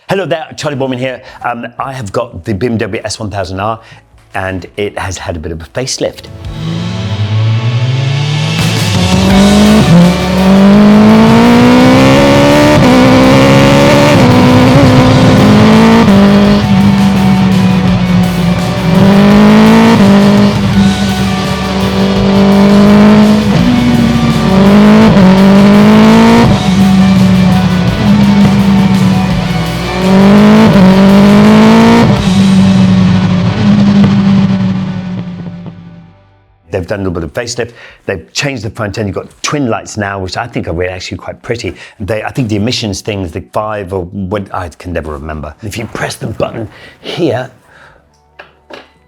Hello there, Charley Boorman here. I have got the BMW S1000R and it has had a bit of a facelift. They've done a little bit of facelift. They've changed the front end. You've got twin lights now, which I think are really actually quite pretty. I think the emissions things, the 5 or what, I can never remember. If you press the button here,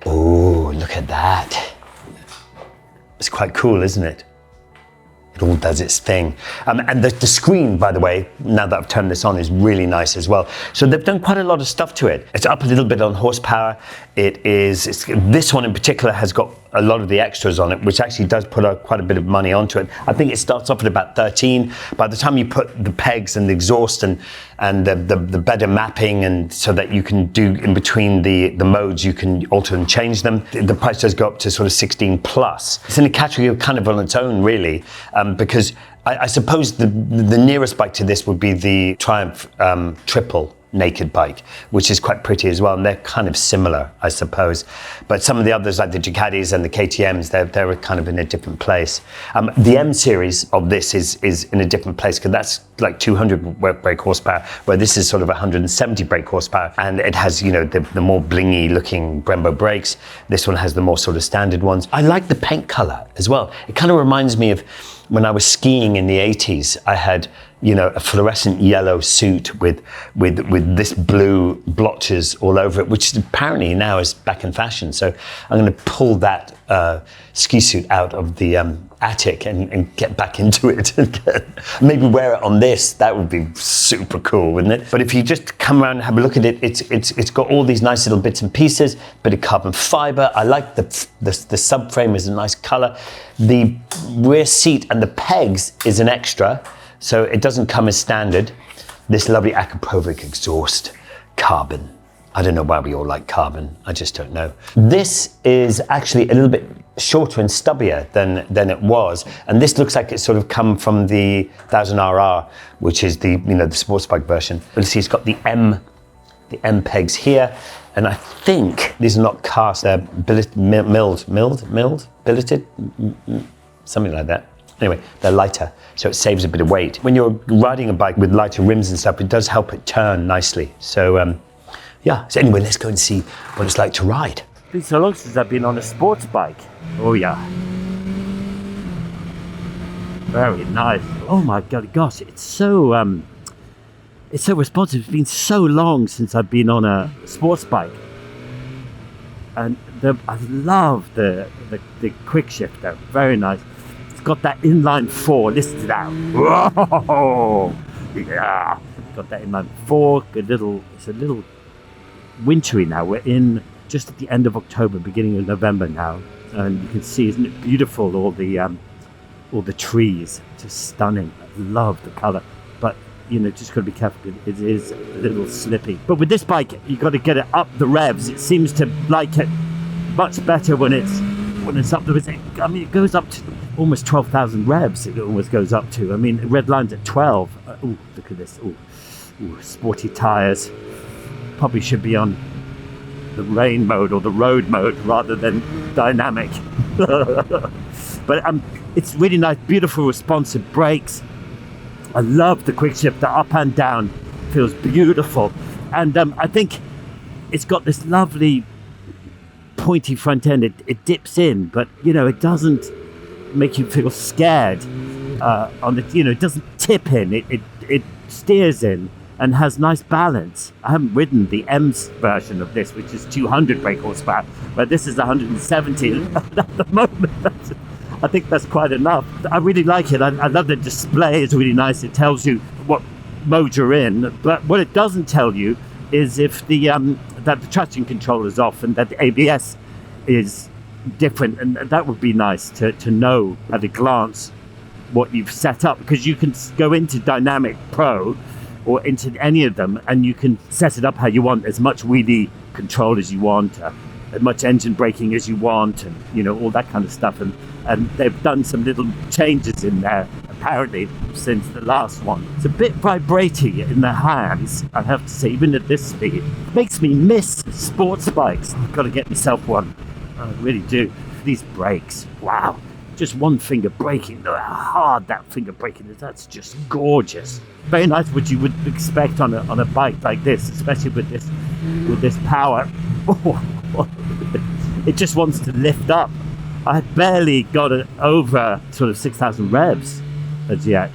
oh, look at that. It's quite cool, isn't it? It all does its thing. And the screen, by the way, now that I've turned this on, is really nice as well. So they've done quite a lot of stuff to it. It's up a little bit on horsepower. This one in particular has got a lot of the extras on it, which actually does put quite a bit of money onto it. I think it starts off at about 13. By the time you put the pegs and the exhaust and the better mapping, and so that you can do in between the modes, you can alter and change them, the price does go up to sort of 16 plus. It's in a category kind of on its own, really, because I suppose the nearest bike to this would be the Triumph Triple naked bike, which is quite pretty as well, and they're kind of similar, I suppose. But some of the others, like the Ducatis and the KTMs, they're kind of in a different place. The M series of this is in a different place, because that's like 200 brake horsepower, where this is sort of 170 brake horsepower, and it has, you know, the more blingy looking Brembo brakes. This one has the more sort of standard ones. I like the paint color as well. It kind of reminds me of when I was skiing in the 80s. I had, you know, a fluorescent yellow suit with this blue blotches all over it, which apparently now is back in fashion. So I'm going to pull that ski suit out of the attic and get back into it and maybe wear it on this. That would be super cool, wouldn't it? But if you just come around and have a look at it, it's got all these nice little bits and pieces, bit of carbon fiber. I like the subframe is a nice color. The rear seat and the pegs is an extra, so it doesn't come as standard. This lovely Akrapovic exhaust, carbon. I don't know why we all like carbon, I just don't know. This is actually a little bit shorter and stubbier than it was, and this looks like it's sort of come from the 1000RR, which is the, you know, the sports bike version. But see, it's got the M pegs here, and I think these are not cast, they're billeted, something like that. Anyway, they're lighter, so it saves a bit of weight. When you're riding a bike with lighter rims and stuff, it does help it turn nicely. So, yeah. So anyway, let's go and see what it's like to ride. It's been so long since I've been on a sports bike. Oh yeah. Very nice. Oh my God, gosh, it's so responsive. It's been so long since I've been on a sports bike. And I love the quick shifter. Very nice. It's got that inline 4. Listen to that. Whoa! Yeah. Got that inline 4. It's a little wintry now. We're in just at the end of October, beginning of November now, and you can see, isn't it beautiful? All the trees, just stunning. I love the color, but you know, just got to be careful. It is a little slippy. But with this bike, you got to get it up the revs. It seems to like it much better when it's up the. I mean, it goes up to almost 12,000 revs. It almost goes up to. I mean, red line's at 12. Oh, look at this. Oh, sporty tires. Probably should be on the rain mode or the road mode rather than dynamic. But it's really nice, beautiful, responsive brakes. I love the quick shift, the up and down feels beautiful. And I think it's got this lovely pointy front end. It dips in, but you know, it doesn't make you feel scared on the, you know, it doesn't tip in, it steers in and has nice balance. I haven't ridden the M's version of this, which is 200 brake horsepower, but this is 170 at the moment. I think that's quite enough. I really like it. I love the display. It's really nice. It tells you what mode you're in, but what it doesn't tell you is if that the traction control is off and that the ABS is different, and that would be nice to know at a glance what you've set up, because you can go into Dynamic Pro or into any of them, and you can set it up how you want, as much wheelie control as you want, as much engine braking as you want, and you know, all that kind of stuff. And they've done some little changes in there apparently since the last one. It's a bit vibrating in the hands, I have to say, even at this speed. It makes me miss sports bikes. I've got to get myself one. I really do. These brakes, wow. Just one finger braking, how hard that finger braking is, that's just gorgeous. Very nice, what you would expect on a bike like this, especially with this power. It just wants to lift up. I barely got it over sort of 6,000 revs as yet.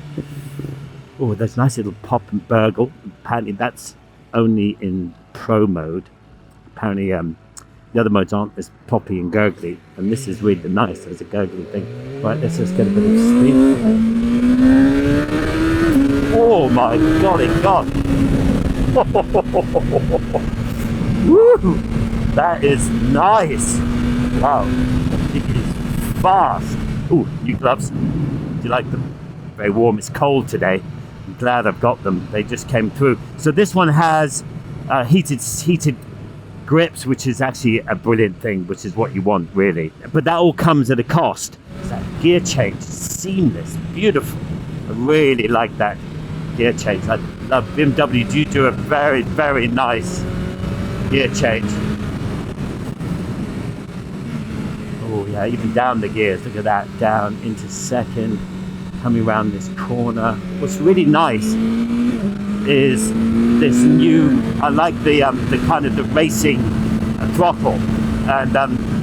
Oh, there's a nice little pop and burgle. Apparently that's only in pro mode. Apparently the other modes aren't as poppy and gurgly, and this is really nice as a gurgly thing. Right, let's just get a bit of speed. Oh my golly god! Woo! That is nice! Wow, it is fast. Ooh, new gloves. Do you like them? Very warm. It's cold today. I'm glad I've got them. They just came through. So this one has heated grips, which is actually a brilliant thing, which is what you want, really. But that all comes at a cost. It's that gear change, seamless, beautiful. I really like that gear change. I love BMW. Do a very, very nice gear change. Oh yeah, even down the gears. Look at that, down into second, coming around this corner. What's really nice is this new, I like the kind of the racing throttle, and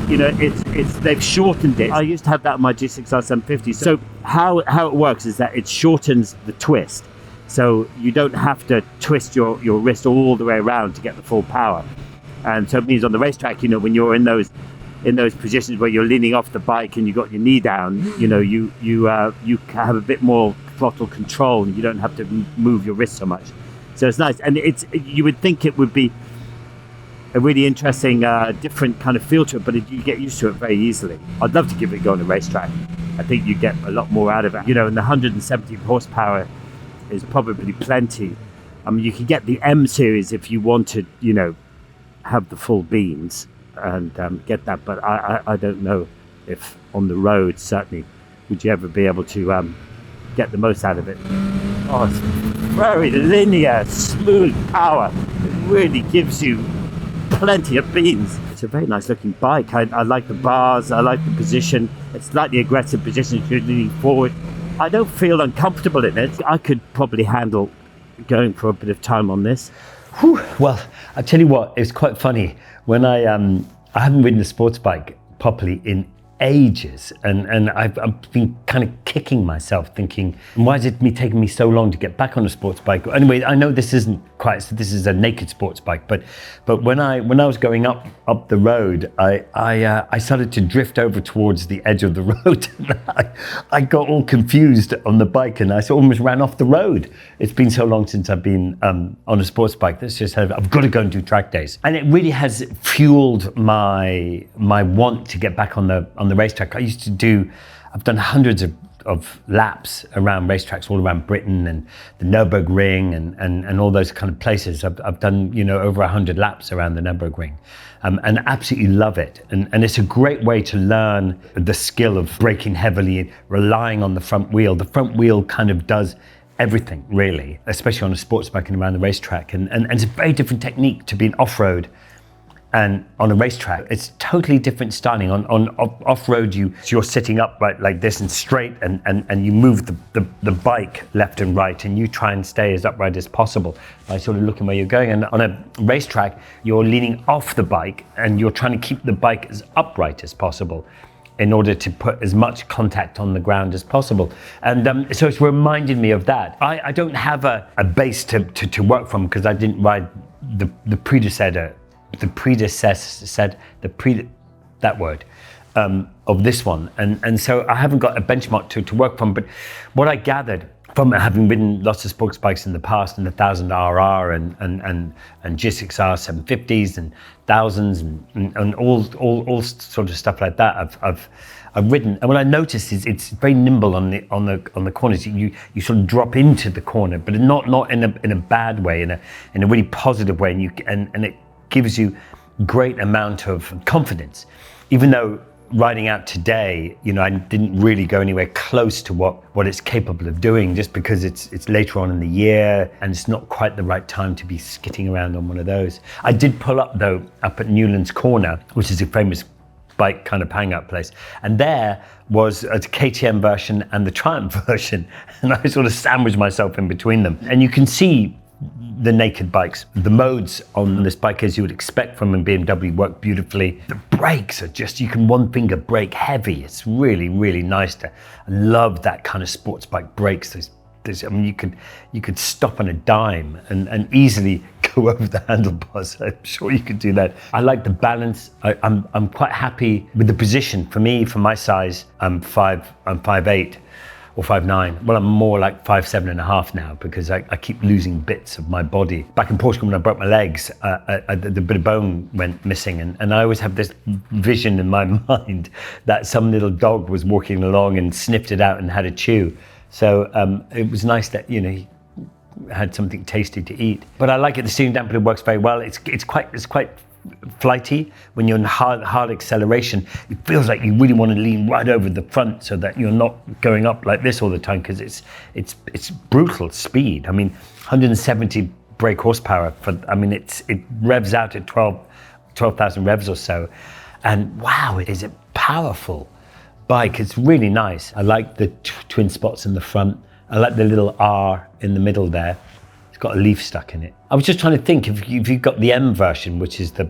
you know, it's they've shortened it. I used to have that on my G6R 750. So how it works is that it shortens the twist, so you don't have to twist your wrist all the way around to get the full power. And so it means on the racetrack, you know, when you're in those positions where you're leaning off the bike and you got your knee down, you know, you have a bit more throttle control, and you don't have to move your wrist so much. So it's nice, and you would think it would be a really interesting, different kind of feel to it, but you get used to it very easily. I'd love to give it a go on a racetrack. I think you get a lot more out of it. You know, and the 170 horsepower is probably plenty. I mean, you can get the M series if you wanted, you know, have the full beams and get that, but I don't know if on the road, certainly, would you ever be able to get the most out of it. Oh, it's very linear, smooth power. It really gives you plenty of beans. It's a very nice looking bike. I like the bars, I like the position. It's slightly aggressive position if you're leaning forward. I don't feel uncomfortable in it. I could probably handle going for a bit of time on this. Whew. Well, I tell you what, it's quite funny. When I haven't ridden a sports bike properly in ages, and I've been kind of kicking myself, thinking, why is it taking me so long to get back on a sports bike? Anyway, I know this isn't quite, this is a naked sports bike, but when I was going up the road, I started to drift over towards the edge of the road. I got all confused on the bike, and I almost ran off the road. It's been so long since I've been on a sports bike. That's just I've got to go and do track days, and it really has fueled my want to get back on the racetrack. I've done hundreds of laps around racetracks all around Britain, and the Nürburgring and all those kind of places. I've done, you know, over 100 laps around the Nürburgring, and absolutely love it. And it's a great way to learn the skill of braking heavily, relying on the front wheel. The front wheel kind of does everything, really, especially on a sports bike and around the racetrack. And it's a very different technique to being off-road and on a racetrack. It's totally different styling. On off-road, you're sitting upright like this and straight, and you move the bike left and right, and you try and stay as upright as possible by sort of looking where you're going. And on a racetrack, you're leaning off the bike, and you're trying to keep the bike as upright as possible in order to put as much contact on the ground as possible. And so it's reminded me of that. I don't have a base to work from, because I didn't ride the predecessor of this one, and so I haven't got a benchmark to work from. But what I gathered from having ridden lots of sports bikes in the past, and the 1000RR and G6R 750s and thousands and all sort of stuff like that. I've ridden, and what I noticed is it's very nimble on the corners. You sort of drop into the corner, but not in a bad way, in a really positive way, and it gives you great amount of confidence. Even though riding out today, I didn't really go anywhere close to what it's capable of doing, just because it's later on in the year and it's not quite the right time to be skitting around on one of those. I did pull up though, up at Newlands Corner, which is a famous bike kind of hang-out place, and there was a KTM version and the Triumph version, and I sort of sandwiched myself in between them. And you can see the naked bikes. The modes on this bike, as you would expect from a BMW, work beautifully. The brakes are just, you can one finger brake heavy. It's really, really nice. I love that kind of sports bike brakes. I mean, you could stop on a dime and easily go over the handlebars. I'm sure you could do that. I like the balance. I'm quite happy with the position. For me, for my size, I'm 5'8". Or 5'9". Well, I'm more like 5'7.5" now, because I keep losing bits of my body. Back in Portugal, when I broke my legs, the bit of bone went missing, and I always have this vision in my mind that some little dog was walking along and sniffed it out and had a chew. So it was nice that he had something tasty to eat. But I like it. The steering dampener works very well. It's quite flighty. When you're in hard acceleration, it feels like you really want to lean right over the front so that you're not going up like this all the time, because it's brutal speed. I mean, 170 brake horsepower it revs out at 12,000 revs or so, and wow, it is a powerful bike. It's really nice. I like the twin spots in the front. I like the little R in the middle there. Got a leaf stuck in it. I was just trying to think, if you've got the M version, which is the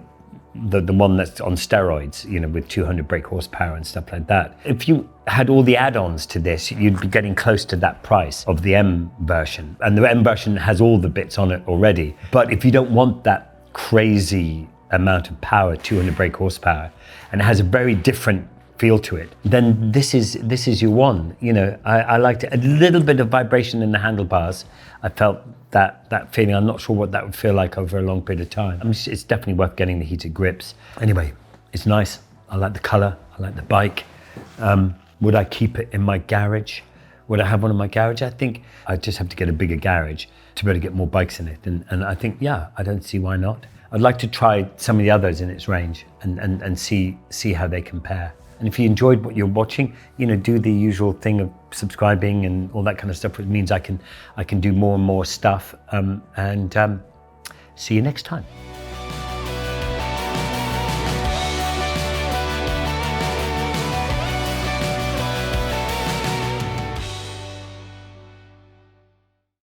one that's on steroids, with 200 brake horsepower and stuff like that. If you had all the add-ons to this, you'd be getting close to that price of the M version. And the M version has all the bits on it already. But if you don't want that crazy amount of power, 200 brake horsepower, and it has a very different feel to it, then this is your one. I liked it. A little bit of vibration in the handlebars. I felt that feeling. I'm not sure what that would feel like over a long period of time. It's definitely worth getting the heated grips. Anyway, it's nice. I like the color. I like the bike. Would I keep it in my garage? Would I have one in my garage? I think I just have to get a bigger garage to be able to get more bikes in it. And I think, yeah, I don't see why not. I'd like to try some of the others in its range and see how they compare. And if you enjoyed what you're watching, do the usual thing of subscribing and all that kind of stuff, which means I can do more and more stuff. And see you next time.